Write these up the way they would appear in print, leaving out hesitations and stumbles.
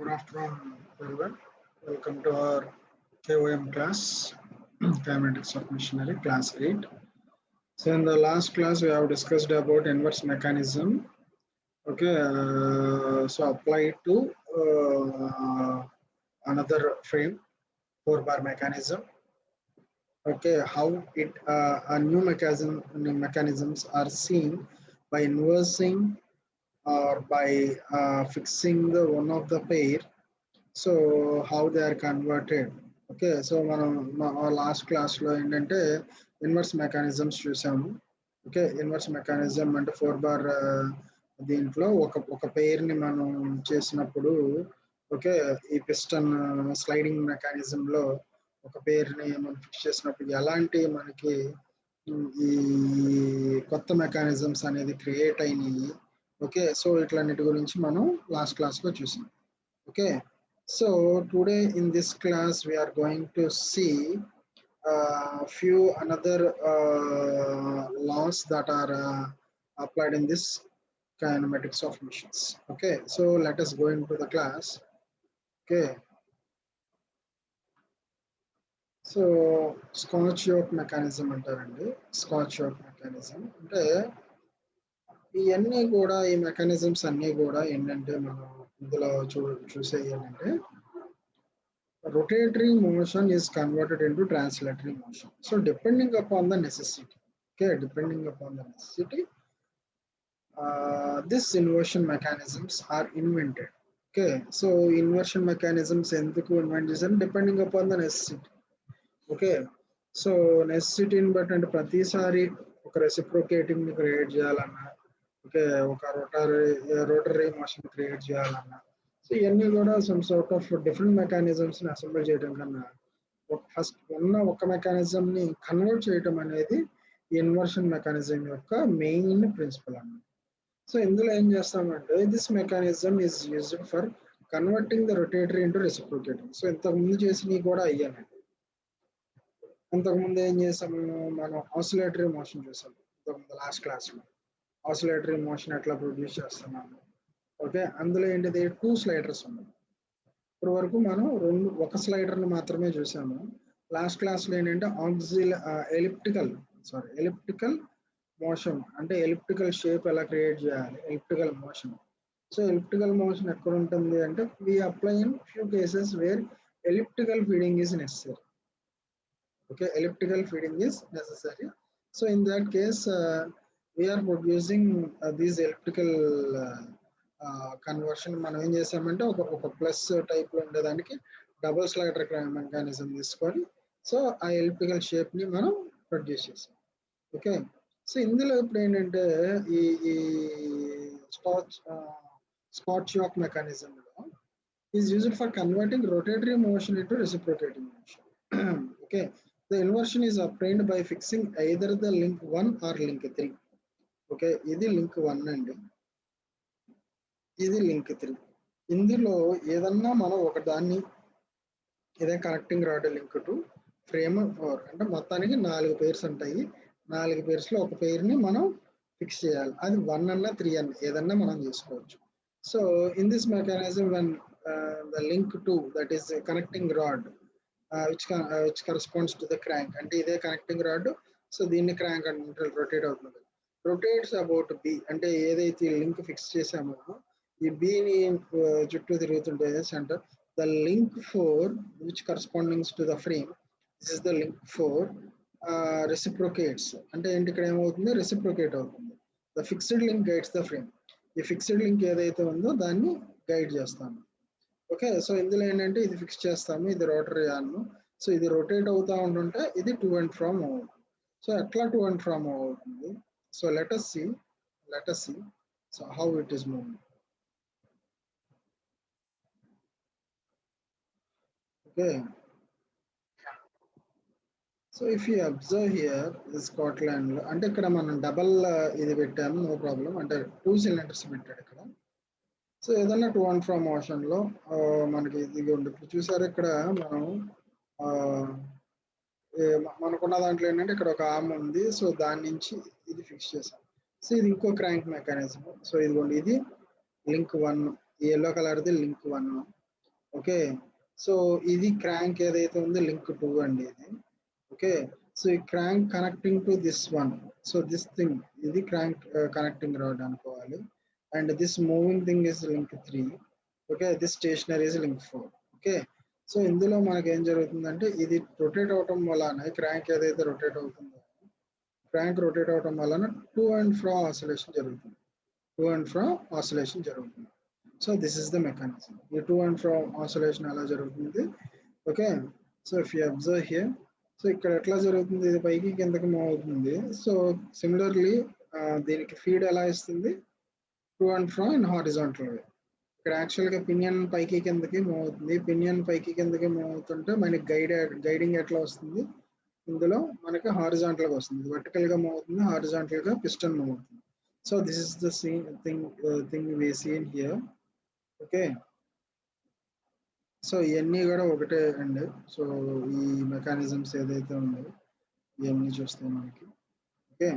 Good afternoon, everyone. Welcome to our KOM class, Kinematics of Machinery, class 8. So in the last class, we have discussed about inverse mechanism. Okay, so apply to another frame, 4-bar mechanism. Okay, how it new mechanisms are seen by inversing or by fixing the one of the pair. So how they are converted. Okay, so our last class lo ఏంటంటే inverse mechanisms చూసాము. Okay, inverse mechanism అంటే 4-bar దీంట్లో ఒక pair ని మనం చేసినప్పుడు okay, ఈ piston sliding mechanism లో ఒక పెయిర్ ని మనం ఫిక్స్ చేసినప్పుడు ఎలాంటి మనకి ఈ కొత్త మెకానిజమ్స్ అనేది క్రియేట్ అయినాయి. ఓకే, సో ఇట్లన్నిటి గురించి మనం లాస్ట్ క్లాస్ లో చూసాం. Okay, so today in this class we are going to see few another laws that are applied in this kinematics of machines. Okay, so let us go into the class. Okay, so Scotch yoke mechanism antarandi. Scotch yoke mechanism ante ఇవన్నీ కూడా ఈ mechanisms అన్నీ కూడా ఏంటంటే మనం ఇందులో చూసేది ఏంటంటే rotatory motion is converted into translatory motion. So depending upon the necessity, okay, depending upon the necessity, these inversion mechanisms are invented. Okay, so inversion mechanisms enduku invent chesaru depending upon the necessity. Okay, so necessity in but and pratisari oka reciprocating ni create cheyalanna, okay, oka rotary motion create cheyalanna, so ఇవన్నీ కూడా some sort of different mechanisms ని assemble చేయడం కన్నా first ఉన్న ఒక mechanism ని convert చేయడం అనేది ఇన్వర్షన్ మెకానిజం యొక్క మెయిన్ ప్రిన్సిపల్ అన్నమాట. సో ఇందులో ఏం చేస్తామంటే this mechanism is used for converting the rotatory into reciprocating. So ఇంతకుముందు చేసినవి కూడా అయ్యానండి. ఇంతకుముందు ఏం చేసాము, మనం ఆసిలేటరీ మోషన్ చూసాము. ఇంతకుముందు లాస్ట్ క్లాస్ లో ఆసిలేటరీ మోషన్ ఎట్లా ప్రొడ్యూస్ చేస్తున్నాము. ఓకే, అందులో ఏంటిది 2 స్లైడర్స్ ఉన్నాయి. ఇప్పుడు వరకు మనం ఒక స్లైడర్ ని మాత్రమే చూసాము. లాస్ట్ క్లాస్ లో ఏంటంటే ఎలిప్టికల్ మోషన్ అంటే ఎలిప్టికల్ షేప్ ఎలా క్రియేట్ చేయాలి, elliptical motion. So elliptical motion ఎక్కడ ఉంటుంది అంటే we apply in few cases where elliptical feeding is necessary. Okay, elliptical feeding is necessary. So in that case we're producing these elliptical conversion. మనం ఏం చేసామంటే ఒక plus type లో ఉండేదానికి double slider mechanism తీసుకొని సో ఆ ఎలిప్టికల్ షేప్ ని మనం ప్రొడ్యూస్ చేసాం. ఓకే, సో ఇందులో ఇప్పుడు ఏంటంటే ఈ స్కాచ్ యాక్ మెకానిజం లో is used for converting rotary motion into reciprocating motion. Okay, the inversion is obtained by fixing either the link 1 or link 3. Okay, ఇది లింక్ 1 అండి, ఇది లింక్ 3. ఇందులో ఏదన్నా మనం ఒక దాన్ని ఇదే connecting rod link to frame 4 అంటే మొత్తానికి 4 పేర్స్ ఉంటాయి. 4 పేర్స్ లో ఒక పేర్ ని మనం ఫిక్స్ చేయాలి. అది 1 అన్నా 3 అన్నా ఏదన్నా మనం చేసుకోవచ్చు. So in this mechanism when the link 2 that is connecting rod which corresponds to the crank అంటే ఇదే కనెక్టింగ్ రాడ్. సో దీన్ని క్రాంక్ అంటే రొటేట్ అవుతుంది. రొటేట్స్ అబౌట్ బి అంటే ఏదైతే లింక్ ఫిక్స్ చేసామో ఈ బిని చుట్టూ తిరుగుతుంటే centre the link 4 which correspondings to the frame, this is the link 4 రెసిప్రోకేట్స్ అంటే ఏంటి ఇక్కడ ఏమవుతుంది, రెసిప్రోకేట్ అవుతుంది. The fixed link guides the frame. ఈ ఫిక్స్డ్ లింక్ ఏదైతే ఉందో దాన్ని గైడ్ చేస్తాము. ఓకే, సో ఇందులో ఏంటంటే ఇది ఫిక్స్ చేస్తాము, ఇది రోటరీ ఆర్మ్. సో ఇది రొటేట్ అవుతా ఉంటుంటే ఇది టు అండ్ ఫ్రమ్ అవుతుంది. సో ఎట్లా టు అండ్ ఫ్రమ్ అవుతుంది, so let us see so how it is moving. Okay, so if you observe here this Scotland లో అంటే ఇక్కడ మనం డబల్ ఇది పెట్టాము, నో ప్రాబ్లం, అంటే 2 cylinders పెట్టాడు ఇక్కడ. సో ఏదన్నా టు అండ్ ఫ్రమ్ మోషన్ లో మనకి ఇది ఉంటుంది. చూసారు ఇక్కడ మనం మనకున్న దాంట్లో ఏంటంటే ఇక్కడ ఒక ఆర్మ్ ఉంది. సో దాని నుంచి ఇది ఫిక్స్ చేసాం. సో ఇది ఇంకో క్రాంక్ మెకానిజం. సో ఇదిగోండి, ఇది లింక్ 1, ఈ ఎల్లో కలర్ది లింక్ 1. ఓకే. సో ఇది క్రాంక్ ఏదైతే ఉందో లింక్ 2 అండి ఇది. ఓకే. సో ఈ crank connecting to this one. So this thing ఇది క్రాంక్ కనెక్టింగ్ రాడ్ అనుకోవాలి. And this moving thing is link 3. Okay. This stationary is link 4. Okay. So ఇందులో మనకి ఏం జరుగుతుందంటే ఇది రొటేట్ అవటం వలన క్రాంక్ ఏదైతే రొటేట్ అవుతుందో క్రాంక్ రొటేట్ అవటం వలన టు అండ్ ఫ్రో ఆసిలేషన్ జరుగుతుంది. టు అండ్ ఫ్రో ఆసిలేషన్ జరుగుతుంది. So this is the mechanism. ఈ టు అండ్ ఫ్రో ఆసిలేషన్ ఎలా జరుగుతుంది. Okay. So if you observe here, so ఇక్కడ ఎట్లా జరుగుతుంది, ఇది పైకి కిందకి మూవ్ అవుతుంది. సో సిమిలర్లీ దీనికి ఫీడ్ ఎలా ఇస్తుంది, to and fro in horizontal way. ఇక్కడ యాక్చువల్గా పినియన్ పైకి కిందకి మూవ్ అవుతుంది. పినియన్ పైకి కిందకి మూవ్ అవుతుంటే మనకి గైడింగ్ ఎట్లా వస్తుంది, ఇందులో మనకి హారిజాంటల్ గా వస్తుంది. వర్టికల్ గా మూవ్ అవుతుంది, హారిజాంటల్ గా పిస్టన్ మూవ్ అవుతుంది. So this is the thing we seen here. Okay. So ఇవన్నీ కూడా ఒకటే అండి. సో ఈ మెకానిజమ్స్ ఏదైతే ఉందో ఇవన్నీ చూస్తే మనకి. ఓకే.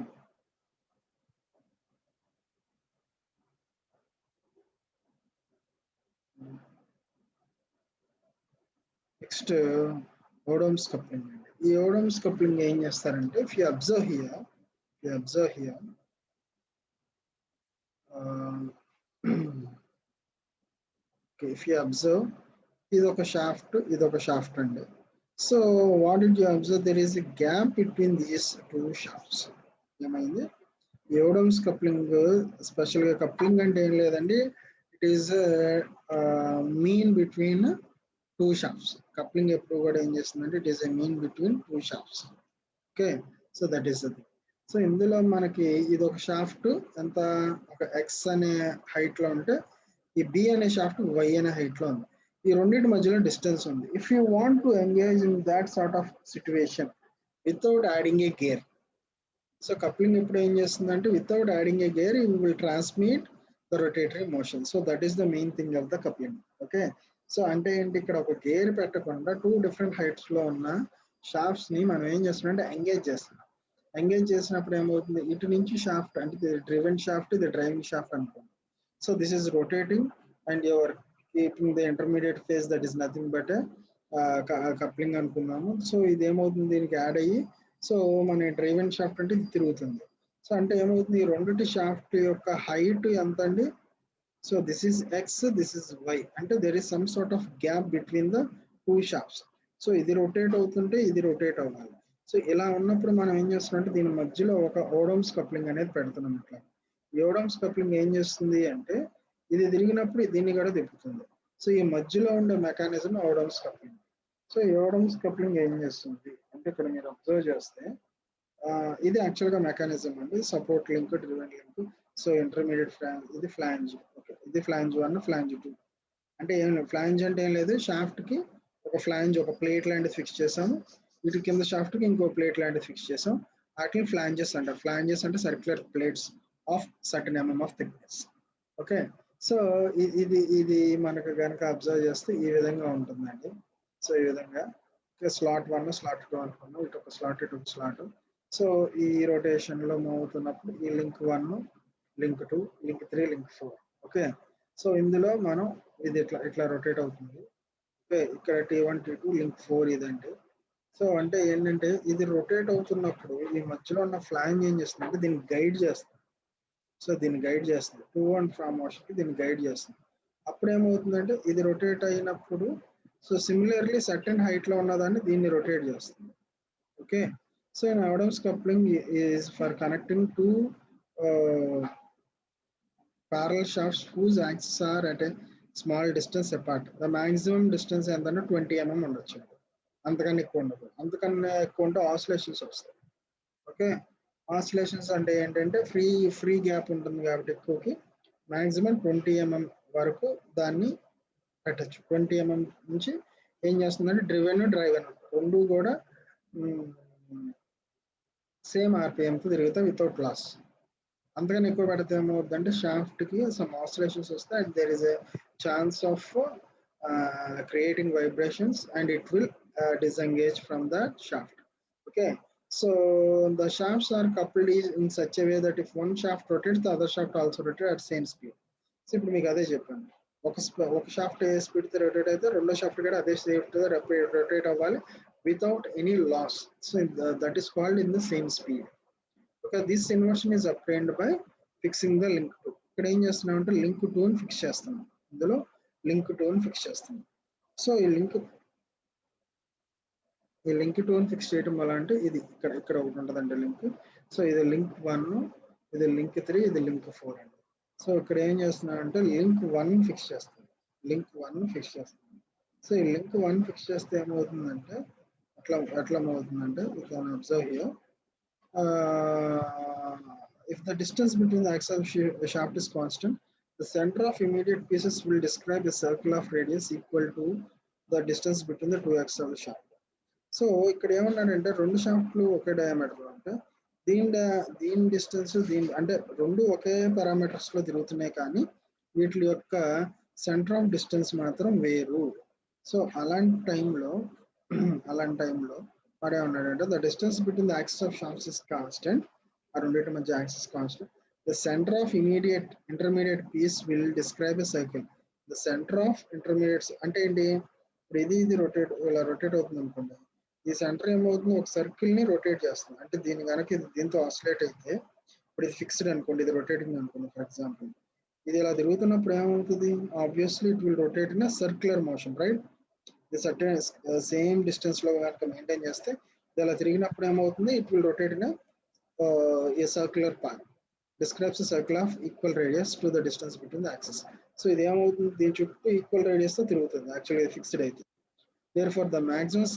నెక్స్ట్ ఓడోమ్స్ కప్లింగ్ అండి. ఈ ఓడోమ్స్ కప్లింగ్ ఏం చేస్తారంటే if you observe here if you observe ఇది ఒక షాఫ్ట్ అండి. So what did you observe, there is a gap between these two shafts. ఏమైంది, ఓడోమ్స్ కప్లింగ్ స్పెషల్గా కప్లింగ్ అంటే ఏం లేదండి, it is mean between two shafts. Coupling ఎప్పుడు కూడా ఏం చేస్తుందంటే it is a mean between two shafts. Okay. So that is the. So ఇందులో మనకి ఇది ఒక షాఫ్ట్ ఎంత, ఒక ఎక్స్ అనే హైట్ లో ఉంటే ఈ బి అనే షాఫ్ట్ వై అనే హైట్ లో ఉంది. ఈ రెండింటి మధ్యలో డిస్టెన్స్ ఉంది. If you want to engage in that sort of situation without adding A gear, so coupling ఎప్పుడు ఏం చేస్తుందంటే without adding A gear you will transmit the rotatory motion. So that is the main thing of the coupling. Okay. So అంటే ఏంటి, ఇక్కడ ఒక gear పెట్టకుండా two different heights లో ఉన్న షాఫ్ట్స్ ని మనం ఏం చేస్తున్నాం అంటే ఎంగేజ్ చేస్తున్నాం. ఎంగేజ్ చేసినప్పుడు ఏమవుతుంది, ఇటు నుంచి షాఫ్ట్ అంటే ఇది డ్రివెన్ షాఫ్ట్, ఇది డ్రైవింగ్ షాఫ్ట్ అనుకోండి. So this is rotating and your keeping the intermediate phase, that is nothing but coupling అనుకున్నాము. సో ఇది ఏమవుతుంది, దీనికి యాడ్ అయ్యి సో మన డ్రైవెన్ షాఫ్ట్ అంటే ఇది తిరుగుతుంది. సో అంటే ఏమవుతుంది, ఈ రెండింటి షాఫ్ట్ యొక్క హైట్ ఎంత అండి, so this is X, this is Y, అంటే there is some sort of gap between the two shafts. So ఇది రొటేట్ అవుతుంటే ఇది రొటేట్ అవ్వాలి. సో ఇలా ఉన్నప్పుడు మనం ఏం చేస్తున్నాం అంటే దీని మధ్యలో ఒక ఓడోమ్స్ కప్లింగ్ అనేది పెడుతున్నాం. ఇట్లా ఈ ఓడోమ్స్ కప్లింగ్ ఏం చేస్తుంది అంటే ఇది తిరిగినప్పుడు దీన్ని కూడా తిప్పుతుంది. సో ఈ మధ్యలో ఉండే మెకానిజం ఓడోమ్స్ కప్లింగ్. సో ఈ ఓడోమ్స్ కప్లింగ్ ఏం చేస్తుంది అంటే ఇక్కడ మీరు అబ్జర్వ్ చేస్తే ఇది యాక్చువల్గా మెకానిజం అండి, support link, driven link. So intermediate flange, ఇది ఫ్లాంజ్. ఓకే. ఇది ఫ్లాంజ్ 1, ఫ్లాంజ్ 2. అంటే ఏం లేదు, ఫ్లాంజ్ అంటే ఏం లేదు, షాఫ్ట్ కి ఒక ఫ్లాంజ్, ఒక ప్లేట్ లాంటిది ఫిక్స్ చేసాము, వీటి కింద షాఫ్ట్ కి ఇంకో ప్లేట్ లాంటిది ఫిక్స్ చేసాం. వాటిని ఫ్లాంజెస్ అంటారు. ఫ్లాంజెస్ అంటే circular plates of certain MM of thickness. Okay. So ఇది మనకు కనుక అబ్జర్వ్ చేస్తే ఈ విధంగా ఉంటుందండి. సో ఈ విధంగా స్లాట్ 1, స్లాట్ 2 అనుకున్నాం, ఇటు ఒక స్లాట్, ఇటు ఒక స్లాట్. సో ఈ రొటేషన్ లో మూవ్ అవుతున్నప్పుడు ఈ link 1, link 2, link 3, link 4. Okay. So ఇందులో మనం ఇది ఇట్లా రొటేట్ అవుతుంది. ఓకే. ఇక్కడ T1, T2, లింక్ 4 ఇదండి. సో అంటే ఏంటంటే ఇది రొటేట్ అవుతున్నప్పుడు ఈ మధ్యలో ఉన్న ఫ్లాంజ్ ఏం చేస్తుంది అంటే దీన్ని గైడ్ చేస్తుంది. సో దీన్ని గైడ్ చేస్తుంది, టూ అండ్ ఫ్రమ్ మోషన్ కి దీన్ని గైడ్ చేస్తుంది. అప్పుడు ఏమవుతుందంటే ఇది రొటేట్ అయినప్పుడు సో సిమిలర్లీ సర్టెన్ హైట్ లో ఉన్నదాన్ని దీన్ని రొటేట్ చేస్తుంది. Okay. So in Adams coupling is for connecting two parallel shafts whose axes are at a small distance apart. The maximum distance ఎంతంటే 20 mm ఉండొచ్చు, అంతకన్నా ఎక్కువ ఉండదు. అంతకన్నా ఎక్కువ ఉంటే ఆసిలేషన్స్ వస్తాయి. ఓకే. ఆసిలేషన్స్ అంటే ఏంటంటే ఫ్రీ గ్యాప్ ఉంటుంది కాబట్టి ఎక్కువకి మాక్సిమం 20 mm వరకు దాన్ని పెట్టచ్చు. 20 mm నుంచి ఏం చేస్తుందంటే డ్రైవెన్ రెండు కూడా సేమ్ ఆర్పిఎంతో తిరుగుతాయి వితౌట్ లాస్. అంతకన్నా ఎక్కువ పెడితే ఏమవుతుందంటే షాఫ్ట్ కి సమ్ ఆసిలేషన్స్ వస్తాయి and there is a chance of creating vibrations and it will disengage from the shaft. Okay. So the shafts are coupled in such a way that if one shaft rotates, the other shaft also rotates at same speed. So ఇప్పుడు మీకు అదే చెప్పాను, ఒక shaft ఏ స్పీడ్తో rotate అయితే రెండో shaft కూడా అదే స్పీడ్తో రొటేట్ అవ్వాలి without any loss. So that is called in the same speed. Okay, this inversion is obtained by fixing the link two. ఇక్కడ ఏం చేస్తున్నాం అంటే లింక్ టూని ఫిక్స్ చేస్తున్నాం. ఇందులో లింక్ టూని ఫిక్స్ చేస్తున్నాం. సో ఈ లింక్ టూని ఫిక్స్ చేయడం వల్ల అంటే ఇది ఇక్కడ ఇక్కడ ఒకటి ఉంటుందండి లింక్. సో ఇది లింక్ 1, ఇది లింక్ 3, ఇది లింక్ 4 అండి. సో ఇక్కడ ఏం చేస్తున్నాం అంటే లింక్ 1 ఫిక్స్ చేస్తాం. లింక్ 1 ఫిక్స్ చేస్తాం. సో ఈ లింక్ 1 ఫిక్స్ చేస్తే ఏమవుతుందంటే ఎట్లా ఏమవుతుందంటే you can observe here. If the distance between the axis of shaft is constant, the center of immediate pieces will describe a circle of radius equal to the distance between the two axes of the shaft. So ఇక్కడ ఏమన్నాడంటే రెండు షాఫ్ట్లు ఒకే diameter అంటే దీని distance అంటే రెండు ఒకే parameters లో తిరుగుతున్నాయి కానీ వీటి యొక్క సెంటర్ ఆఫ్ డిస్టెన్స్ మాత్రం వేరు. సో అలాంటి టైంలో వాడు ఏమన్నాడంటే the distance between the axis of shafts is constant. ఆ రెండింటి మధ్య axis constant. The centre of intermediate piece will describe a circle. The centre of intermediates అంటే ఏంటి, ఇప్పుడు ఇది ఇలా రొటేట్ అవుతుంది అనుకోండి. ఈ సెంటర్ ఏమవుతుంది, ఒక సర్కిల్ ని రొటేట్ చేస్తుంది. అంటే కనుక ఇది దీంతో ఆసిలేట్ అయితే, ఇప్పుడు ఇది ఫిక్స్డ్ అనుకోండి, ఇది రొటేటింగ్ అనుకోండి ఫర్ ఎగ్జాంపుల్. ఇది ఇలా తిరుగుతున్నప్పుడు ఏమవుతుంది, obviously it will rotate in circular motion, right? ఇది సర్టెన్ సేమ్ డిస్టెన్స్ లో కనుక మెయింటైన్ చేస్తే ఇది ఇలా తిరిగినప్పుడు ఏమవుతుంది, it will rotate in a circular path. Describes circle of equal radius to the distance between the axis. So ఇది ఏమవుతుంది, దీని చుట్టూ ఈక్వల్ రేడియస్ తో తిరుగుతుంది యాక్చువల్లీ ఫిక్స్డ్ అయితే. Therefore, the maximum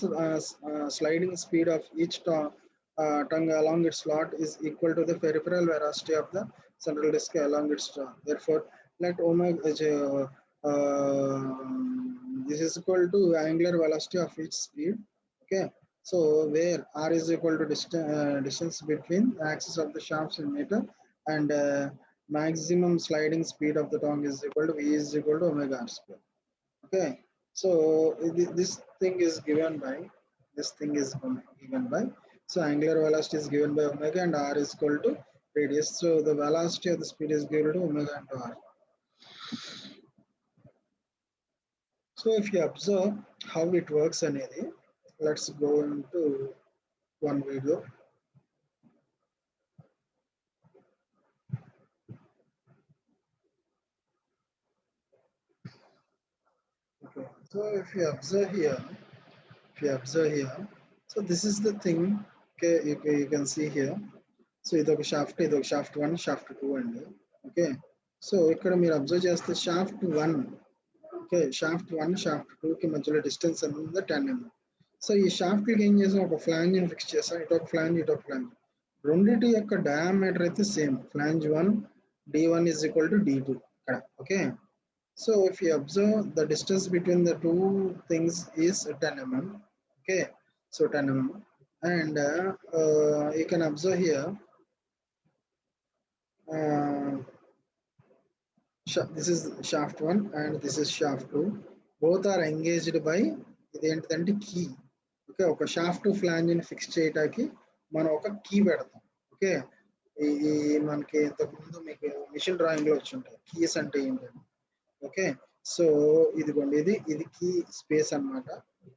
sliding speed of each tongue along its slot is equal to the peripheral velocity of the central disk along its tongue. Therefore, let omega this is equal to angular velocity of each speed. Okay, so where r is equal to distance between the axis of the shafts in meter, and maximum sliding speed of the tongue is equal to v is equal to omega r square. Okay, so this thing is given by so angular velocity is given by omega and r is equal to radius. So the velocity of the speed is given to omega into r. So if you observe how it works అనేది, let's go into one video. Okay, so if you observe here, so this is the thing. Okay, you can see here. So ఇది ఒక shaft 1, shaft 2 అండి. Okay, so ఇక్కడ మీరు observe చేస్తే shaft 1, okay, shaft 1 shaft 2కి మధ్యలో distance అనేది 10 mm. So ఈ షాఫ్ట్కి ఏం చేసాం, ఒక ఫ్లాంజ్ ని ఫిక్స్ చేసాం, ఇటు ఒక ఫ్లాంజ్. రెండింటి యొక్క డయామీటర్ అయితే same. Flange 1 d1 is equal to d2 ఇక్కడ. Okay, so if you observe the distance between the two things is 10 mm. Okay, so 10 mm, and you can observe here this is shaft 1 and this is shaft 2. Both are engaged by ఇదేంటిదంటే key. Okay, ఒక shaft flange ని fix చేయడానికి మనం ఒక key పెడతాం. Okay, ఈ మనకి ఇంతకుముందు మీకు మిషన్ డ్రాయింగ్ లో వచ్చి ఉంటాయి కీస్ అంటే ఏంటంటే. ఓకే, సో ఇదిగోండి, ఇది కీ స్పేస్ అన్నమాట.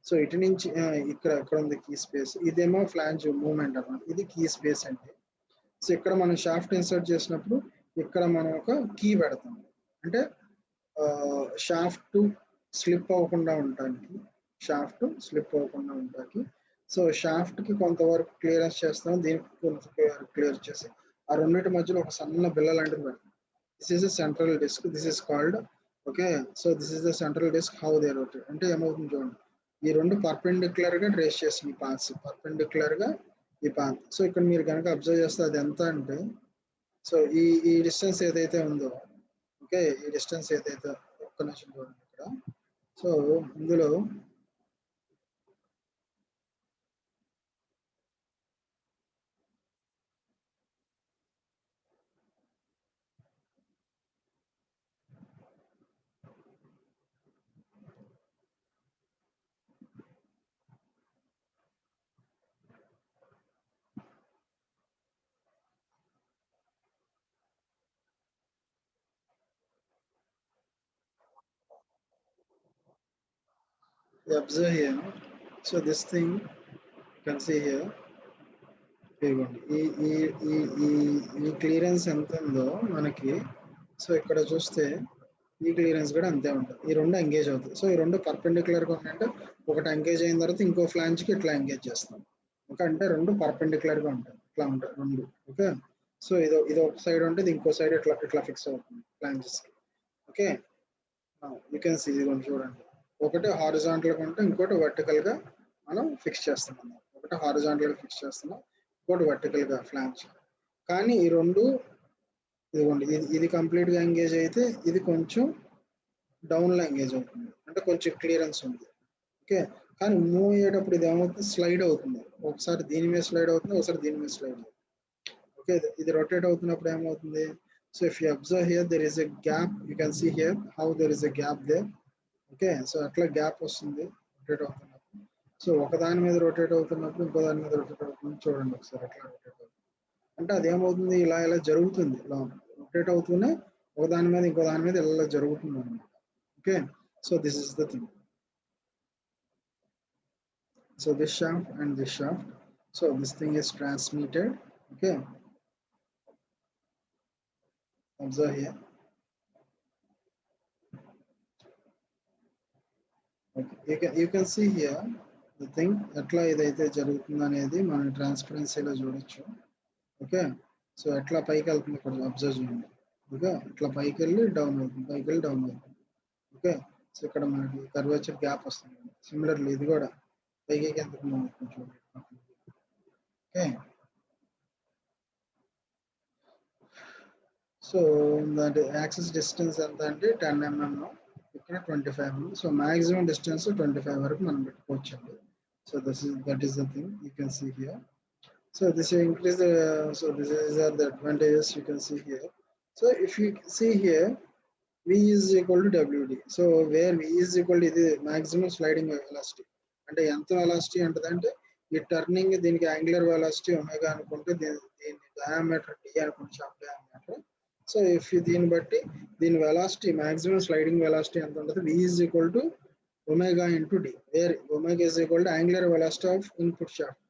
సో ఇటు నుంచి ఇక్కడ ఉంది కీ స్పేస్, ఇదేమో ఫ్లాంజ్ మూవ్మెంట్ అన్నమాట, ఇది కీ స్పేస్ అంటే. సో ఇక్కడ మనం షాఫ్ట్ ఇన్సర్ట్ చేసినప్పుడు ఇక్కడ మనం ఒక కీ పెడతాం, అంటే షాఫ్ట్ స్లిప్ అవ్వకుండా ఉండటానికి. సో షాఫ్ట్ కి కొంతవరకు క్లియరెన్స్ చేస్తాం, దీనికి కొంత క్లియర్ చేసి ఆ రెండింటి మధ్యలో ఒక సన్న బిల్ల లాంటిది పెడతాం. This is the central disc, this is called. Okay, so this is the central disc. How they rotate అంటే ఏమవుతుంది చూడండి, ఈ రెండు పర్పెండిక్యులర్ గా ట్రేస్ చేసిన ఈ పాత్స్, ఈ పాత్. సో ఇక్కడ మీరు కనుక అబ్జర్వ్ చేస్తే అది ఎంత అంటే, సో ఈ డిస్టెన్స్ ఏదైతే ఉందో, ఓకే, ఈ డిస్టెన్స్ ఏదైతే, ఒక్క నిమిషం చూడండి ఇక్కడ. సో ఇందులో You observe here. So this thing you can see here. ఈ క్లియరెన్స్ ఎంత ఉందో మనకి, సో ఇక్కడ చూస్తే ఈ క్లియరెన్స్ కూడా అంతే ఉంటుంది. ఈ రెండు ఎంగేజ్ అవుతాయి. సో ఈ రెండు పర్పెండిక్యులర్గా ఉన్నాయంటే ఒకటి ఎంగేజ్ అయిన తర్వాత ఇంకో ఫ్లాంజ్కి ఇట్లా ఎంగేజ్ చేస్తాం. ఓకే, అంటే రెండు పర్పెండిక్యులర్గా ఉంటాయి, ఇట్లా ఉంటాయి రెండు. ఓకే, సో ఇది ఒక సైడ్ ఉంటుంది, ఇంకో సైడ్ ఇట్లా ఇట్లా ఫిక్స్ అవుతుంది ఫ్లాంజెస్కి. ఓకే, యూ కెన్ సీ, ఇది కొంచెం చూడండి. ఒకటి హారిజాంటల్గా ఉంటే ఇంకోటి వర్టికల్గా మనం ఫిక్స్ చేస్తున్నాం. ఒకటి హారిజాంటల్గా ఫిక్స్ చేస్తున్నాం, ఇంకోటి వర్టికల్గా ఫ్లాంజ్. కానీ ఈ రెండు ఇదిగోండి, ఇది కంప్లీట్గా ఎంగేజ్ అయితే ఇది కొంచెం డౌన్లో ఎంగేజ్ అవుతుంది, అంటే కొంచెం క్లియరెన్స్ ఉంది. ఓకే, కానీ మూవ్ అయ్యేటప్పుడు ఇది ఏమవుతుంది, స్లైడ్ అవుతుంది. ఒకసారి దీని మీద స్లైడ్ అవుతుంది, ఒకసారి దీని మీద స్లైడ్ అవుతుంది. ఓకే, ఇది రొటేట్ అవుతున్నప్పుడు ఏమవుతుంది, so if you observe here there is a gap, you can see here how there is a gap there. Okay, so అట్లా గ్యాప్ వస్తుంది రొటేట్ అవుతున్నప్పుడు. సో ఒకదాని మీద రొటేట్ అవుతున్నప్పుడు ఇంకో దాని మీద రొటేట్ అవుతుంది, చూడండి ఒకసారి అట్లా రొటేట్ అవుతుంది. అంటే అదేమవుతుంది, ఇలా ఇలా జరుగుతుంది, ఇలా రొటేట్ అవుతూనే ఒక దాని మీద ఇంకో దాని మీద ఇలా జరుగుతుంది అనమాట. Okay, so this is the thing. So this shaft and this shaft, so this thing is transmitted. Okay, observe here. Okay, you can see here the thing ఎట్లా ఇదైతే జరుగుతుంది అనేది మనం ట్రాన్స్పరెన్సీలో చూడొచ్చు. ఓకే, సో ఎట్లా పైకి వెళ్తుంది ఇక్కడ అబ్జర్వ్ చేయండి. ఓకే, ఇట్లా పైకి వెళ్ళి డౌన్ అవుతుంది, పైకి వెళ్ళి డౌన్ అవుతుంది. ఓకే, సో ఇక్కడ మనకి కర్వేచర్ గ్యాప్ వస్తుంది. సిమిలర్లీ ఇది కూడా పైకి ఎందుకు చూడండి. ఓకే, సో దాని యాక్సెస్ డిస్టెన్స్ ఎంత అంటే 10 mm, ఇక్కడ 25 mm. సో మాక్సిమం డిస్టెన్స్ 25 వరకు మనం పెట్టుకోవచ్చండి. So that is the thing you can see here. So this increase so this is are the advantages you can see here. So if you see here V is equal to WD. So where V is equal to ఇది maximum sliding velocity. అంటే ఎంత velocity ఉంటుందంటే ఈ turning దీనికి angular velocity omega అనుకుంటే దీని diameter D అనుకుంటే shaft diameter. So if దీన్ని బట్టి దీని వెలాసిటీ మాక్సిమం స్లైడింగ్ వెలాసిటీ ఎంత ఉంటుంది, V is equal to omega into D, where omega is equal to angular velocity of input shaft.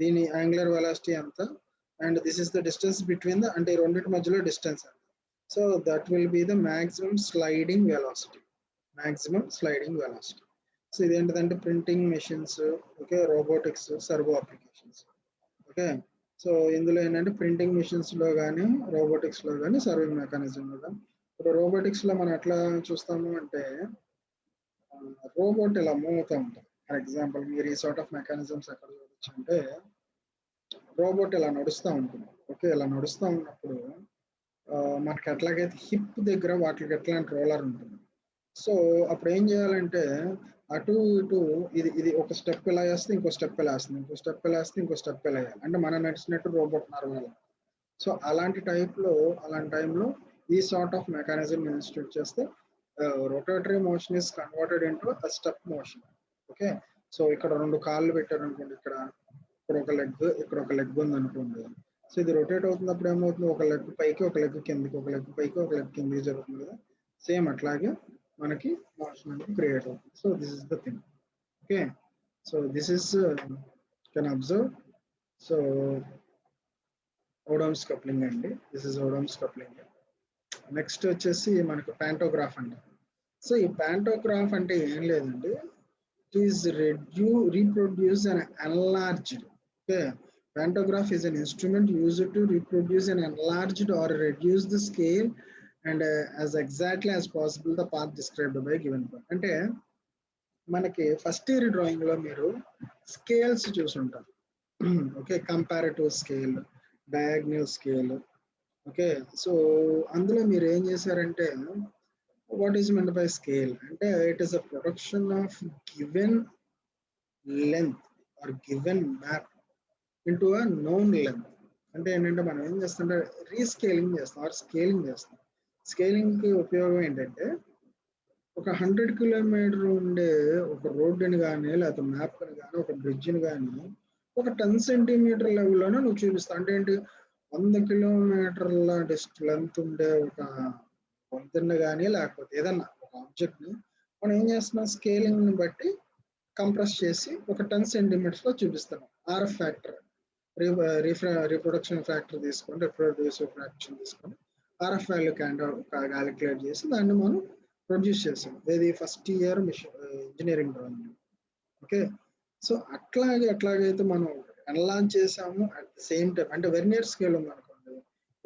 దీని యాంగులర్ వెలాసిటీ ఎంత, and this is the distance between the, అంటే ఈ రెండింటి మధ్యలో డిస్టెన్స్ ఎంత. So that will be the maximum sliding velocity. Maximum sliding velocity. So ఇదేంటంటే printing machines, okay, robotics, servo applications. Okay, so ఇందులో ఏంటంటే ప్రింటింగ్ మెషిన్స్లో కానీ రోబోటిక్స్లో కానీ సర్వింగ్ మెకానిజంలో కానీ. ఇప్పుడు రోబోటిక్స్లో మనం ఎట్లా చూస్తాము అంటే రోబోట్ ఇలా మూవ్ అవుతూ ఉంటుంది. ఫర్ ఎగ్జాంపుల్ మీరు ఈ సార్ట్ ఆఫ్ మెకానిజమ్స్ ఎక్కడ చూడొచ్చు అంటే రోబోట్ ఇలా నడుస్తూ ఉంటుంది. ఓకే, ఇలా నడుస్తూ ఉన్నప్పుడు మనకి ఎట్లాగైతే హిప్ దగ్గర వాటికి ఎట్లాంటి రోలర్ ఉంటుంది. సో అప్పుడు ఏం చేయాలంటే అటు ఇటు ఇది ఒక స్టెప్ ఇలా వేస్తే ఇంకో స్టెప్ ఇలా వేస్తుంది, ఇంకో స్టెప్ ఇలా వేస్తే ఇంకో స్టెప్ ఇలా వేయాలి, అంటే మనం నడిచినట్టు రోబోట్ నడవాలి. సో అలాంటి టైంలో ఈ సార్ట్ ఆఫ్ మెకానిజం ఇన్స్టిట్యూట్ చేస్తే rotatory motion is converted into a step motion. Okay, so ఇక్కడ రెండు కాళ్ళు పెట్టారు అనుకోండి, ఇక్కడ ఒక లెగ్ ఉంది అనుకోండి. సో ఇది రొటేట్ అవుతున్నప్పుడు ఏమవుతుంది, ఒక లెగ్ పైకి ఒక లెగ్ కిందికి, ఒక లెగ్ పైకి ఒక లెగ్ కిందికి జరుగుతుంది కదా. సేమ్ అట్లాగే మనకి మోషన్ అనేది క్రియేట్ అవుతుంది. So this is the thing. Okay, so this is can observe. So Oldham's coupling అండి, this is Oldham's coupling. Next వచ్చేసి మనకు ప్యాంటోగ్రాఫ్ అండి. సో ఈ ప్యాంటోగ్రాఫ్ అంటే ఏం లేదండి, it is reproduce and enlarged. Okay, pantograph is an instrument used to reproduce an enlarged or reduce the scale and as exactly as possible the path described by given point. అంటే మనకి first year drawing లో మీరు scales చూసుంటారు. Okay, comparative scale, diagonal scale. Okay, so అందులో మీరు ఏం చేశారంటే what is meant by scale అంటే it is a production of given length or given map into a known length. అంటే ఏంటంటే మనం ఏం చేస్తుంటే రీస్కేలింగ్ చేస్తాం ఆర్ స్కేలింగ్ చేస్తాం. స్కేలింగ్కి ఉపయోగం ఏంటంటే ఒక 100 కిలోమీటర్ ఉండే ఒక రోడ్డుని కానీ లేకపోతే మ్యాప్ని కానీ ఒక బ్రిడ్జ్ని కానీ ఒక 10 సెంటీమీటర్ లెవెల్లోనే నువ్వు చూపిస్తావు. అంటే ఏంటి, 100 కిలోమీటర్ల లెంత్ ఉండే ఒక వంతెన కానీ లేకపోతే ఏదన్నా ఒక ఆబ్జెక్ట్ని మనం ఏం చేస్తున్నాం, స్కేలింగ్ని బట్టి కంప్రెస్ చేసి ఒక 10 సెంటీమీటర్స్లో చూపిస్తాను. RF ఫ్యాక్టర్, రీప్రొడక్షన్ ఫ్యాక్టర్ తీసుకొని, రిప్రొడ్యూసివ్ ఫ్యాక్టర్ తీసుకొని RF వాల్యూ క్యాలిక్యులేట్ చేసి దాన్ని మనం ప్రొడ్యూస్ చేసాం. ఏది first year engineering drawing. Okay, so అట్లాగైతే మనం ఎన్లాంచ్ చేసాము. అట్ ద సేమ్ టైం అంటే వెర్నియర్ స్కేల్ ఉందనుకోండి,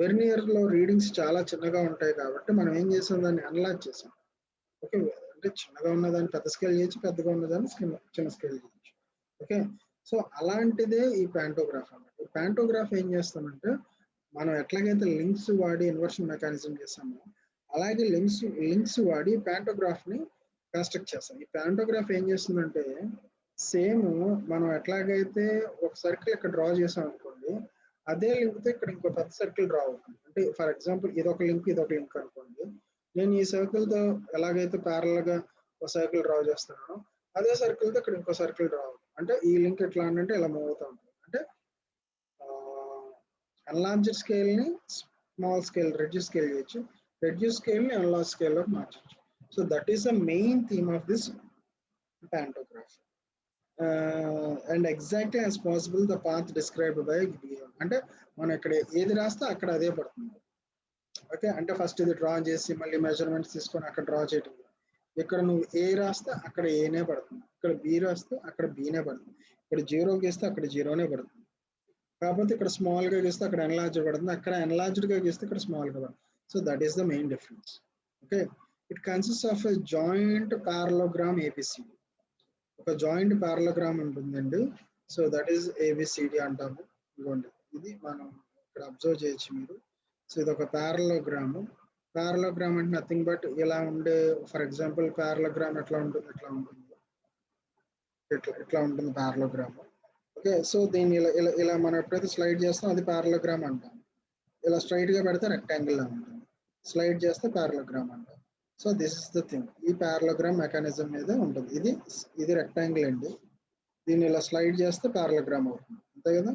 వెర్నియర్లో రీడింగ్స్ చాలా చిన్నగా ఉంటాయి కాబట్టి మనం ఏం చేసాం, దాన్ని ఎన్లాంచ్ చేసాం. ఓకే, అంటే చిన్నగా ఉన్నదాన్ని పెద్ద స్కేల్ చేయొచ్చు, పెద్దగా ఉన్నదాన్ని చిన్న స్కేల్ చేయొచ్చు. ఓకే, సో అలాంటిదే ఈ ప్యాంటోగ్రాఫ్ అన్నమాట. ఈ ప్యాంటోగ్రాఫ్ ఏం చేస్తామంటే మనం ఎట్లాగైతే లింక్స్ వాడి ఇన్వర్షన్ మెకానిజం చేసామో అలాగే లింక్స్ వాడి ప్యాంటోగ్రాఫ్ ని కన్స్ట్రక్ట్ చేస్తాం. ఈ ప్యాంటోగ్రాఫ్ ఏం చేస్తుందంటే సేమ్ మనం ఎట్లాగైతే ఒక సర్కిల్ ఇక్కడ డ్రా చేసాం అనుకోండి, అదే లింక్ తో ఇక్కడ ఇంకో పెద్ద సర్కిల్ డ్రా అవుతుంది. అంటే ఫర్ ఎగ్జాంపుల్ ఇదొక లింక్ అనుకోండి, నేను ఈ సర్కిల్ తో ఎలాగైతే ప్యారల్ గా ఒక సర్కిల్ డ్రా చేస్తున్నానో అదే సర్కిల్ తో ఇక్కడ ఇంకో సర్కిల్ డ్రా అవుతుంది. అంటే ఈ లింక్ ఎట్లా అంటే ఇలా మూవ్ అవుతూ ఉంటుంది. అంటే ఎన్లార్జ్డ్ స్కేల్ ని స్మాల్ స్కేల్ రెడ్యూస్ స్కేల్ చేయొచ్చు, రెడ్యూస్ స్కేల్ ని ఎన్లార్జ్ స్కేల్ లో మార్చచ్చు. So that is the main theme of this pantograph. And exactly as possible the path described by గిబియన్. అంటే మనం ఇక్కడ ఏది రాస్తే అక్కడ అదే పడుతుంది. ఓకే, అంటే ఫస్ట్ ఇది డ్రా చేసి మళ్ళీ మెజర్మెంట్స్ తీసుకొని అక్కడ డ్రా చేయటం. ఇక్కడ నువ్వు ఏ రాస్తే అక్కడ ఏనే పడుతుంది, ఇక్కడ బి రాస్తే అక్కడ బీనే పడుతుంది, ఇక్కడ జీరో గీస్తే అక్కడ జీరోనే పడుతుంది. కాకపోతే ఇక్కడ స్మాల్ గా గీస్తే అక్కడ ఎన్లార్జ్ పడుతుంది, అక్కడ ఎన్లార్జ్డ్ గా గీస్తే ఇక్కడ స్మాల్ గా పడుతుంది. So that is the main difference. Okay, it consist of a joint parallelogram ABCD. ఒక జాయింట్ పారలోగ్రామ్ ఉంటుందండి. సో దట్ ఈస్ ABCD అంటాము. ఇదిగోండి, ఇది మనం ఇక్కడ అబ్జర్వ్ చేయొచ్చు మీరు. సో ఇది ఒక పారలోగ్రామ్. పారలోగ్రామ్ అంటే నథింగ్ బట్ ఇలా ఉండే, ఫర్ ఎగ్జాంపుల్ పారలోగ్రామ్ ఎట్లా ఉంటుంది, ఇట్లా ఉంటుంది పారలోగ్రామ్. ఓకే, సో దీన్ని ఇలా మనం ఎప్పుడైతే స్లైడ్ చేస్తాం అది పారలోగ్రామ్ అంటాం. ఇలా స్ట్రైట్ గా పెడితే రెక్టాంగిల్ లా ఉంటుంది, స్లైడ్ చేస్తే పారలోగ్రామ్ అంటాం. So this is the thing, ఈ పారలోగ్రామ్ మెకానిజం మీద ఉంటుంది. ఇది రెక్టాంగిల్ అండి, దీన్ని ఇలా స్లైడ్ చేస్తే పారలోగ్రామ్ అవుతుంది, అంతే కదా.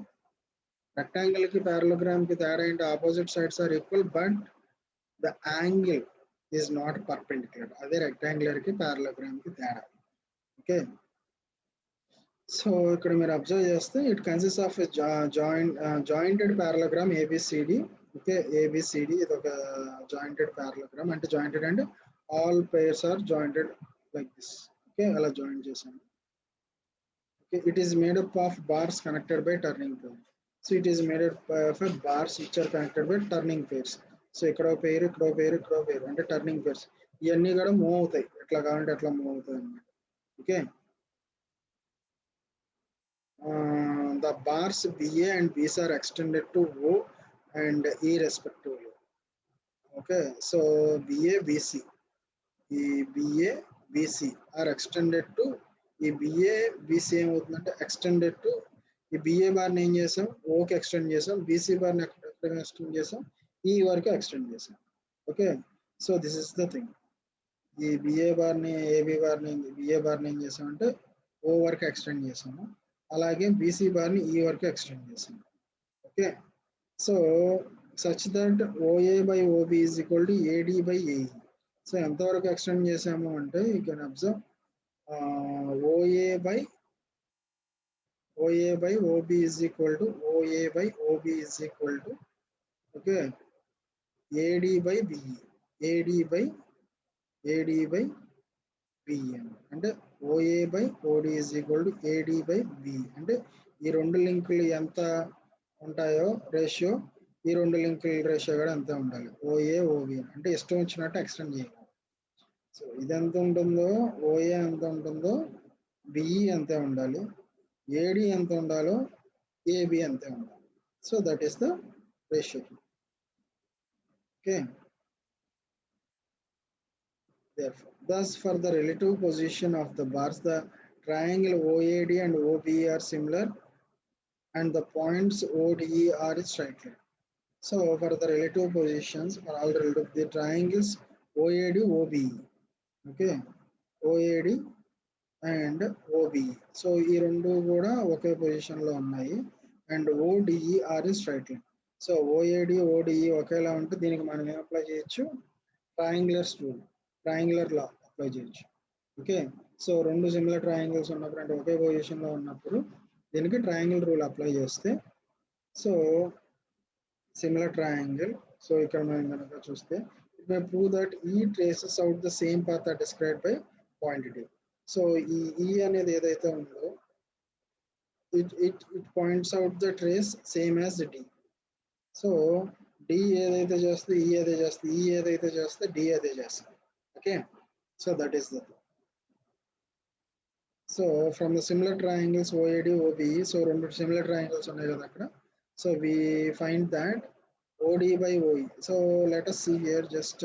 రెక్టాంగిల్ కి పారలోగ్రామ్ కి తేడా ఏంటి, opposite sides are equal but the angle is not perpendicular. అదే రెక్టాంగులర్ కి పారలోగ్రామ్ కి తేడా. ఓకే, సో ఇక్కడ మీరు అబ్జర్వ్ చేస్తే it consist of jointed parallelogram ABCD. Okay, ABCD ఇది ఒక జాయింటెడ్ పారలోగ్రామ్. అంటే జాయింటెడ్ అంటే all pairs are jointed like this. Okay, అలా జాయింట్ చేశాను. Okay, it is made up of bars connected by turning pair. So it is made up of bars which are connected by turning pairs. So ఇక్కడ pair, ఇక్కడ పేరు అంటే turning pairs. ఇవన్నీ కూడా move అవుతాయి, ఎట్లా కావాలంటే అట్లా మూవ్ అవుతాయి అన్నమాట. Okay, the bars BA and BC are extended to O and E respectively. Okay, so BA BC are extended to ఈ BA BC ఏమవుతుందంటే extended to ఈ BA బార్ని ఏం చేసాం, ఓకి ఎక్స్టెండ్ చేసాం, BC బార్ని ఎక్కడ ఎక్స్టెండ్ చేసాం, ఈ వరకు ఎక్స్టెండ్ చేసాం. Okay, so this is the thing. ఈ BA బార్ని BA బార్ని ఏం చేసామంటే O వరకు ఎక్స్టెండ్ చేసాము, అలాగే BC బార్ని ఈ వరకు ఎక్స్టెండ్ చేసాము. Okay, so such that OA by OB is equal to AD by AE. So ఎంతవరకు ఎక్స్టెండ్ చేసాము అంటే you can observe OA by OB is equal to okay AD by BE, AD by BE అంటే OA by OD is equal to AD by BE. అంటే ఈ రెండు లింకులు ఎంత ఉంటాయో రేషియో, ఈ రెండు లింకుల రేషియో కూడా అంతే ఉండాలి. OA OB అంటే ఇష్టం వచ్చినట్టు ఎక్స్టెండ్ చేయాలి. సో ఇది ఎంత ఉంటుందో, OA ఎంత ఉంటుందో BE అంతే ఉండాలి, AD ఎంత ఉండాలో AB అంతే ఉండాలి. So that is the ratio. Okay, therefore thus for the relative position of the bars, the triangle OAD and OBE are similar and the points ODE are straight line. So for the relative positions for all the triangles OAD OBE, okay, OAD and OBE, so ఈ రెండు కూడా ఒకే position లో ఉన్నాయి. And ODE are straight line. So OAD ODE ఒకేలా ఉంటే దీనికి మనం ఏం అప్లై చేయొచ్చు, ట్రయాంగులర్ లా అప్లై చేయొచ్చు. ఓకే. సో 2 సిమిలర్ ట్రయాంగిల్స్ ఉన్నప్పుడు అంటే ఒకే పొజిషన్‌లో ఉన్నప్పుడు దీనికి ట్రయాంగిల్ రూల్ అప్లై చేస్తే సో సిమిలర్ ట్రయాంగిల్ సో ఇక్కడ మనం గనక చూస్తే ఇట్ మే ప్రూవ్ దట్ ఈ traces out the same path that described by point D. So ఈ అనేది ఏదైతే ఉందో it points out the trace same as D. So D ఏదైతే చేస్తే ఈ అదే చేస్తుంది, ఈ ఏదైతే చేస్తే డి అదే చేస్తుంది. Okay, so that is the. So from the similar triangles OAD OBE, so 2 similar triangles ఉన్నాయి కదా అక్కడ. So we find that OD by OE. So let us see here just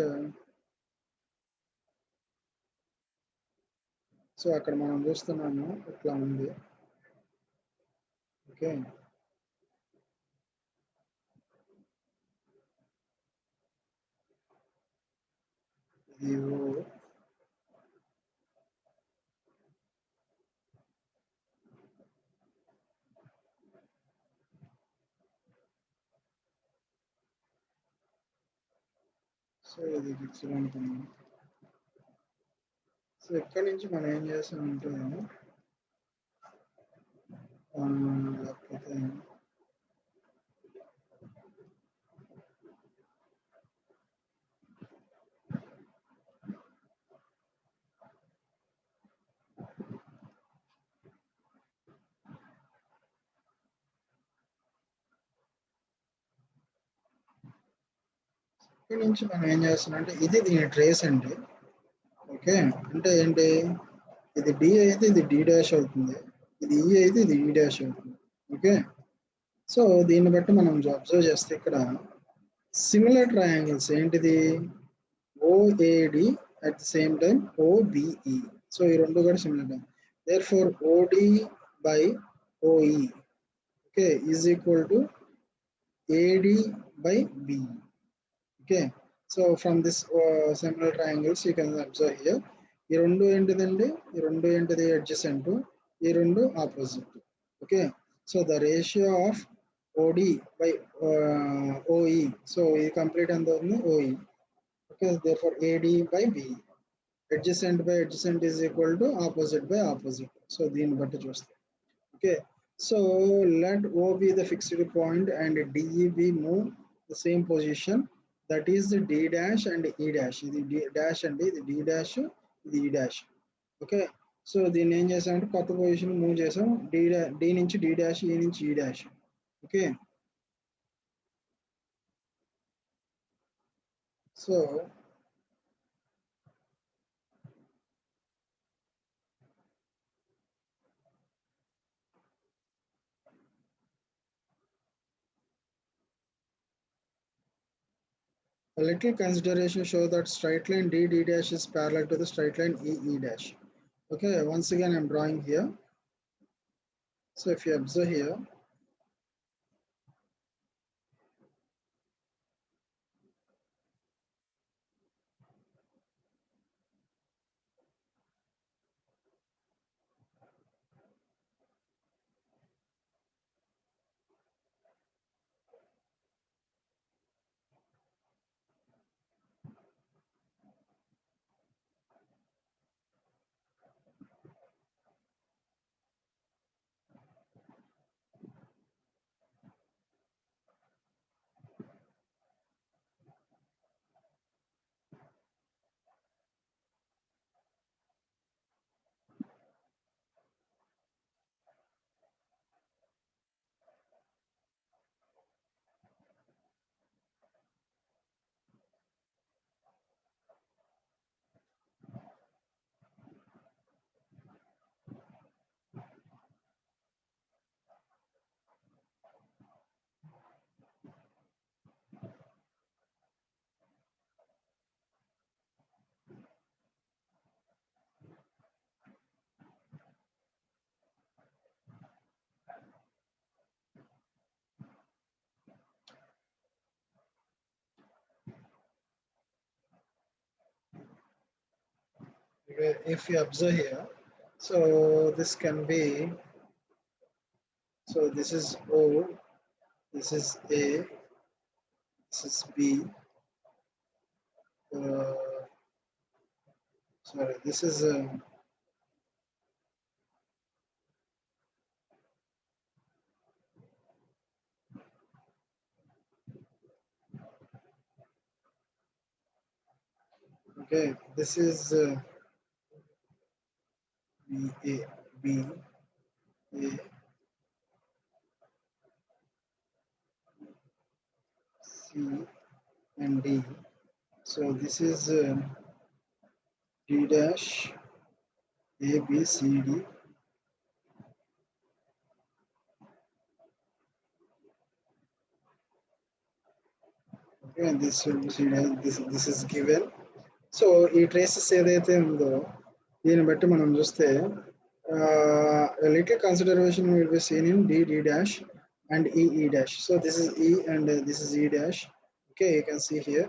so అక్కడ మనం చూస్తున్నాము ఇట్లా ఉంది. ఓకే, ఇది ఓ, సో ఇది ఫిక్స్డ్ అనుకున్నాం. సో ఇక్కడ నుంచి మనం ఏం చేస్తామంటే లేకపోతే ఇక్కడ నుంచి మనం ఏం చేస్తున్నాం అంటే ఇది దీని ట్రేస్ అండి. ఓకే, అంటే ఏంటి, ఇది డి అయితే ఇది డి డాష్ అవుతుంది, ఇది ఈ అయితే ఇది ఈ డాష్ అవుతుంది. ఓకే, సో దీన్ని బట్టి మనం అబ్జర్వ్ చేస్తే ఇక్కడ సిమిలర్ ట్రయాంగిల్స్ ఏంటిది OAD at the same time OBE. So ఈ రెండు కూడా similar. Therefore OD by OE okay is equal to AD by BE. Okay, so from this similar triangles you can observe here ఈ రెండు ఏంటిదండి, ఈ రెండు ఏంటిది అడ్జసెంట్, ఈ రెండు opposite. Okay, so the ratio of OD by OE, so ఇది complete ఎంత అవుతుంది OE. Okay, therefore AD by B. Adjacent by adjacent is equal to opposite by opposite. So దీన్ని బట్టి చూస్తాం. Okay, so let O be the fixed point and DE be move the same position, that is the D dash and E dash. ఇది D dash అండి, ఇది D dash, ఇది E dash. Okay, so దీన్ని ఏం చేసామంటే కొత్త position move చేసాం, D నుంచి D dash, E నుంచి E dash. Okay, so a little consideration show that straight line D dash is parallel to the straight line E dash. Okay, once again I'm drawing here. So if you observe here, if you observe here, so this can be, so this is O, this is A, this is B, uh, sorry, this is Okay, this is B A C and D. So this is D dash A B C D. Okay, and this will be this is given. So ఈ traces ఏదైతే ఉందో దీన్ని బట్టి మనం చూస్తే little consideration will be seen in D dash and E dash. So this is E and this is E dash. Okay, you can see here.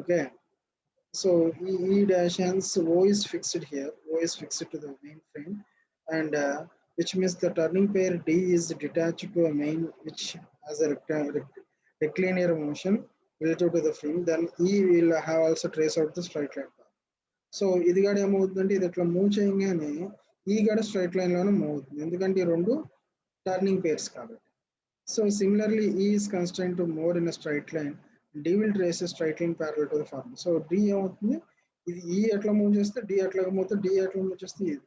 Okay, so E dash hence O is fixed here. O is fixed to the main frame, and which means the turning pair D is detached to a main which has a rectilinear motion relative to the frame. Then E will have also trace out the straight line path. So ఇది కూడా ఏమవుతుందంటే ఇది ఇట్లా move చేయగానే ఈ కూడా straight line లోనే move అవుతుంది, ఎందుకంటే ఈ రెండు టర్నింగ్ పేర్స్ కాబట్టి. సో సిమిలర్లీ ఈ is constrained to more in straight line, D will trace straight line parallel to the form. So D ఏమవుతుంది, ఇది ఈ ఎట్లా మూవ్ చేస్తే డి ఎట్లా మూవ్, డి ఎట్లా మూవ్ చేస్తే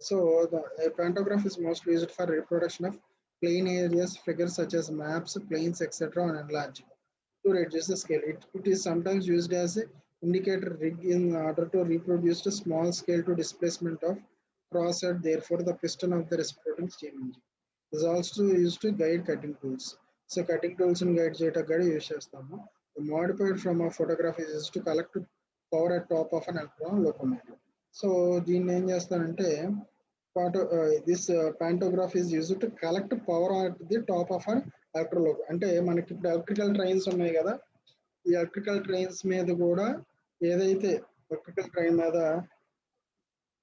so the pantograph is mostly used for reproduction of plane areas, figures such as maps, planes, etc. on enlarged to reduce the scale. It is sometimes used as a indicator rig in order to reproduce a small scale to displacement of crosshead, therefore the piston of the reciprocating steam engine. It is also used to guide cutting tools. So cutting tools and guide చేయడానికి కూడా use చేస్తాము. The modified from a photograph is used to collect power at top of an electron locomotive. So దీన్ని ఏం చేస్తానంటే this pantograph is used to collect power at the top of an electron. అంటే మనకి ఇప్పుడు electrical trains ఉన్నాయి కదా, ఈ electrical trains మీద కూడా ఏదైతే ఎలక్ట్రికల్ ట్రైన్ మీద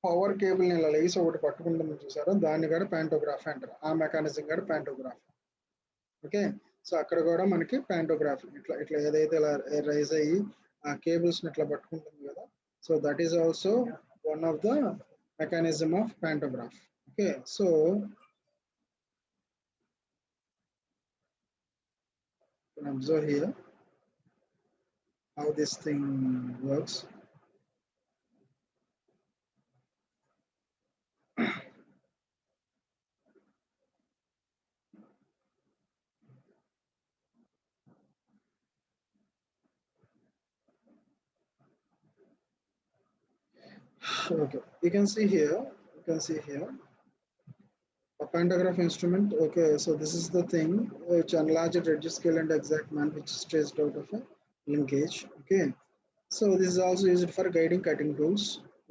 పవర్ కేబుల్ ని ఇలా లేసి ఒకటి పట్టుకుంటుంది చూసారో దాన్ని కూడా ప్యాంటోగ్రాఫ్ అంటారు, ఆ మెకానిజం కూడా ప్యాంటోగ్రాఫ్. ఓకే, సో అక్కడ కూడా మనకి ప్యాంటోగ్రాఫ్ ఇట్లా ఇట్లా ఏదైతే ఇలా రైజ్ అయ్యి ఆ కేబుల్స్ ని ఇట్లా పట్టుకుంటుంది కదా, so that is also one of the mechanism of pantograph. Okay, so you can observe here how this thing works. Okay, you can see here a pantograph instrument. Okay, so this is the thing which enlarged reduced scale and exact man which is traced out of a linkage. Okay, so this is also used for guiding cutting tools.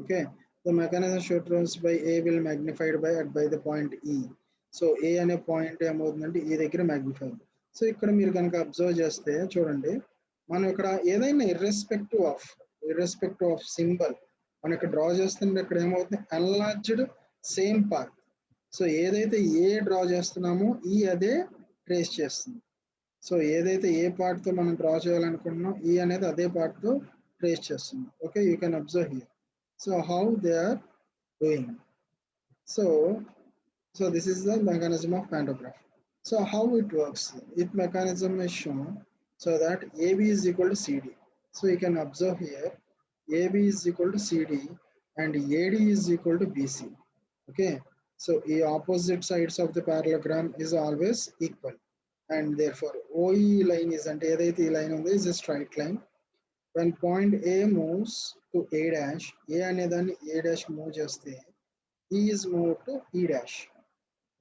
Okay, the mechanism shown by A will magnified by the point E. So A అనే point ఏమవుతుందంటే ఈ దగ్గర magnify. So ఇక్కడ మీరు కనుక observe చేస్తే చూడండి, మనం ఇక్కడ ఏదైనా ఇర్రెస్పెక్టివ్ ఆఫ్ సింబల్ మనం ఇక్కడ డ్రా చేస్తుంటే ఇక్కడ ఏమవుతుంది, ఎన్లార్జ్డ్ సేమ్ పాత్. సో ఏదైతే ఏ డ్రా చేస్తున్నామో ఈ అదే ట్రేస్ చేస్తుంది. సో ఏదైతే ఏ పార్ట్ తో మనం డ్రా చేయాలనుకుంటున్నాం ఈ అనేది అదే పార్ట్ తో ట్రేస్ చేస్తుంది. Okay, you can observe here. So how they are doing. So this is the mechanism of pantograph. So how it works, its mechanism is shown so that AB is equal to CD. So you can observe here AB is equal to CD and AD is equal to BC. Okay, so the opposite sides of the parallelogram is always equal, and therefore OE line is and ఏదైతే ఈ line ఉందో is a straight line. When point A moves to A dash, A అనేదాన్ని A dash move చేస్తే E is moved to E dash.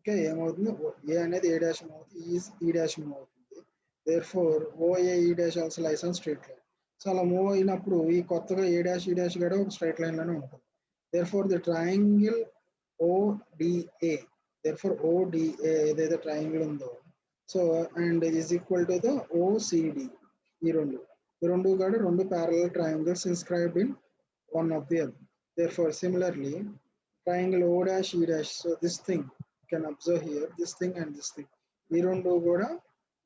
Okay, ఏమవుతుంది, ఏ అనేది ఏ dash move అవుతుంది, ఈ dash move అవుతుంది. దేర్ఫోర్ ఓఏ ఈ dash also lies on straight line. So అలా move అయినప్పుడు ఈ కొత్తగా ఏ డాష్ ఈ డాష్ కూడా ఒక స్ట్రైట్ లైన్ లోనే ఉంటుంది. Therefore the triangle ODA, therefore ODA ఏదైతే ట్రయాంగిల్ ఉందో so and is equal to the OCD. ఈ రెండు కూడా రెండు parallel triangles inscribed in one of the other. Therefore similarly triangle O dash E dash, so this thing can observe here, this thing and this thing, ఈ రెండు కూడా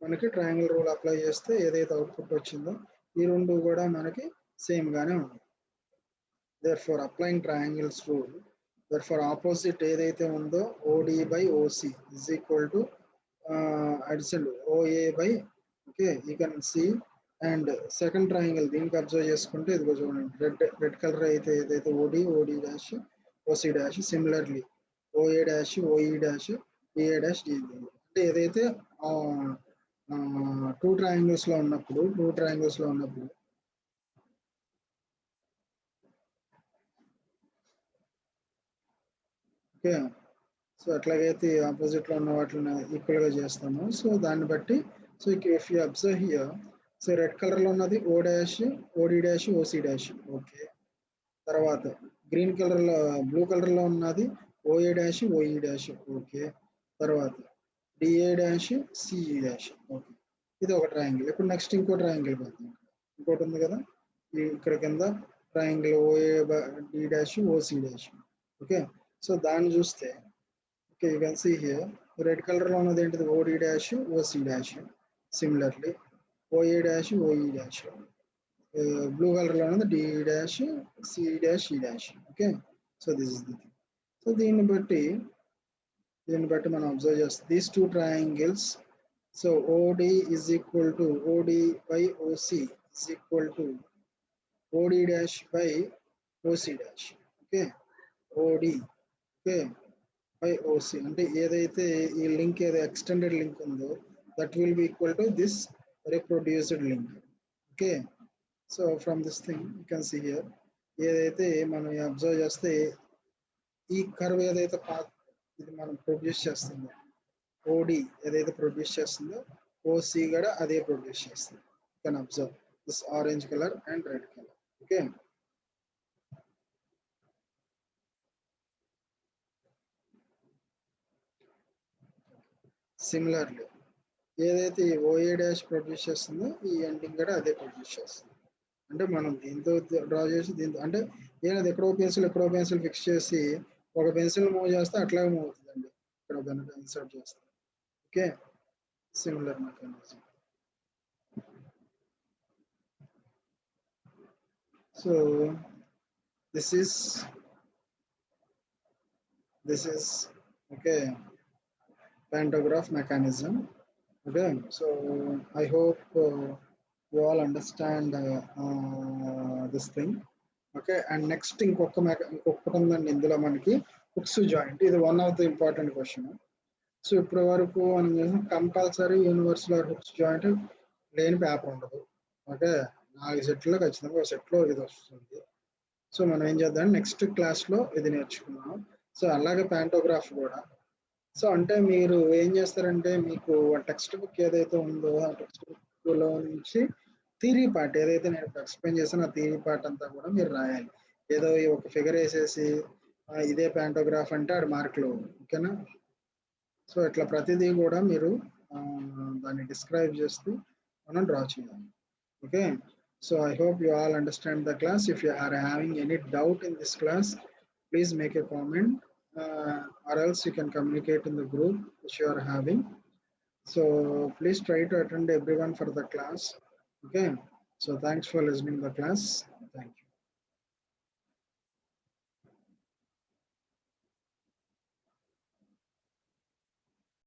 మనకి triangle rule apply చేస్తే ఏదైతే అవుట్పుట్ వచ్చిందో ఈ రెండు కూడా మనకి సేమ్ గానే ఉంది. therefore applying triangles rule, therefore opposite ఏదైతే ఉందో OD by OC is equal to adjacent OA by, okay, you can see and second triangle దీనికి అబ్జర్వ్ చేసుకుంటే ఇదిగో చూడండి, రెడ్ కలర్ అయితే ఏదైతే OD dash OC dash, similarly OA dash OE dash DA dash D, అంటే ఏదైతే two triangles లో ఉన్నప్పుడు ఓకే. సో అట్లాగైతే ఆపోజిట్ లో ఉన్న వాటిని ఈక్వల్ గా చేస్తాము. సో దాన్ని బట్టి, so if you observe here, so red colour లో ఉన్నది O dash OD dash OC dash, okay. తర్వాత గ్రీన్ కలర్ లో బ్లూ కలర్ లో ఉన్నది OA dash OE dash, okay. తర్వాత DA dash CE dash, okay. ఇది ఒక ట్రయాంగిల్. ఇప్పుడు నెక్స్ట్ ఇంకో ట్రయాంగిల్ పోతుంది, ఇంకోటి ఉంది కదా ఇక్కడ కింద triangle OA D dash OC dash, okay. So దాన్ని చూస్తే, okay, you can see here red colour లో ఉన్నది ఏంటిది OD dash OC dash, similarly OA dash OE dash, blue colour లో ఉన్నది D dash C dash E dash, okay. So this is the thing. So దీన్ని బట్టి మనం observe చేస్తాం these two triangles. So OD is equal to OD by OC is equal to OD dash by OC dash, okay. OD, okay, by OC, అంటే ఏదైతే ఈ link ఏదో extended link ఉందో that will be equal to this reproduced link, okay. So from this thing you can see here, ఏదైతే మనం observe చేస్తే ఈ curve ఏదైతే ఇది మనం ప్రొడ్యూస్ చేస్తుందో, ఓడి ఏదైతే ప్రొడ్యూస్ చేస్తుందో ఓసి కూడా అదే ప్రొడ్యూస్ చేస్తుంది. You can observe this orange colour and red colour, okay. Similarly ఏదైతే ఈ ఓఏ డాష్ ప్రొడ్యూస్ చేస్తుందో ఈ ఎండింగ్ కూడా అదే ప్రొడ్యూస్ చేస్తుంది. అంటే మనం దీంతో డ్రా చేసి దీంతో, అంటే ఏదైనా ఎక్కడో పెన్సిల్ ఫిక్స్ చేసి ఒక పెన్సిల్ మూవ్ చేస్తే అట్లాగే మూవ్ అవుతుందండి, ఇక్కడ కనుక ఇన్సర్ట్ చేస్తాం, okay. Similar mechanism. So this is okay, pantograph mechanism, okay. So I hope you all understand this thing, okay. And next ఇంకొకటి ఉందండి ఇందులో మనకి హుక్స్ జాయింట్, ఇది one of the important question. So ఇప్పటి వరకు మనం చేసిన కంపల్సరీ యూనివర్సల్ హుక్స్ జాయింట్ లేని పేపర్ ఉండదు, ఓకే. 4 సెట్లో ఖచ్చితంగా ఒక సెట్లో ఇది వస్తుంది. సో మనం ఏం చేద్దాం నెక్స్ట్ క్లాస్లో ఇది నేర్చుకున్నాం. సో అలాగే ప్యాంటోగ్రాఫ్ కూడా. సో అంటే మీరు ఏం చేస్తారంటే మీకు టెక్స్ట్ బుక్ ఏదైతే ఉందో ఆ టెక్స్ట్ బుక్ లో నుంచి థియరీ పార్ట్ ఏదైతే నేను ఎక్స్ప్లెయిన్ చేసానో ఆ థియరీ పార్ట్ అంతా కూడా మీరు రాయాలి. ఏదో ఒక ఫిగర్ వేసేసి ఇదే ప్యాంటోగ్రాఫ్ అంటే ఆడు మార్కులు, ఓకేనా. సో ఇట్లా ప్రతిదీ కూడా మీరు దాన్ని డిస్క్రైబ్ చేస్తూ మనం డ్రా చేయాలి, okay. So I hope you all understand the class. If you are having any doubt in this class, please make a comment, or else you can communicate in the group which you are having. So please try to attend everyone for the class, okay. So thanks for listening to the class. Thank you.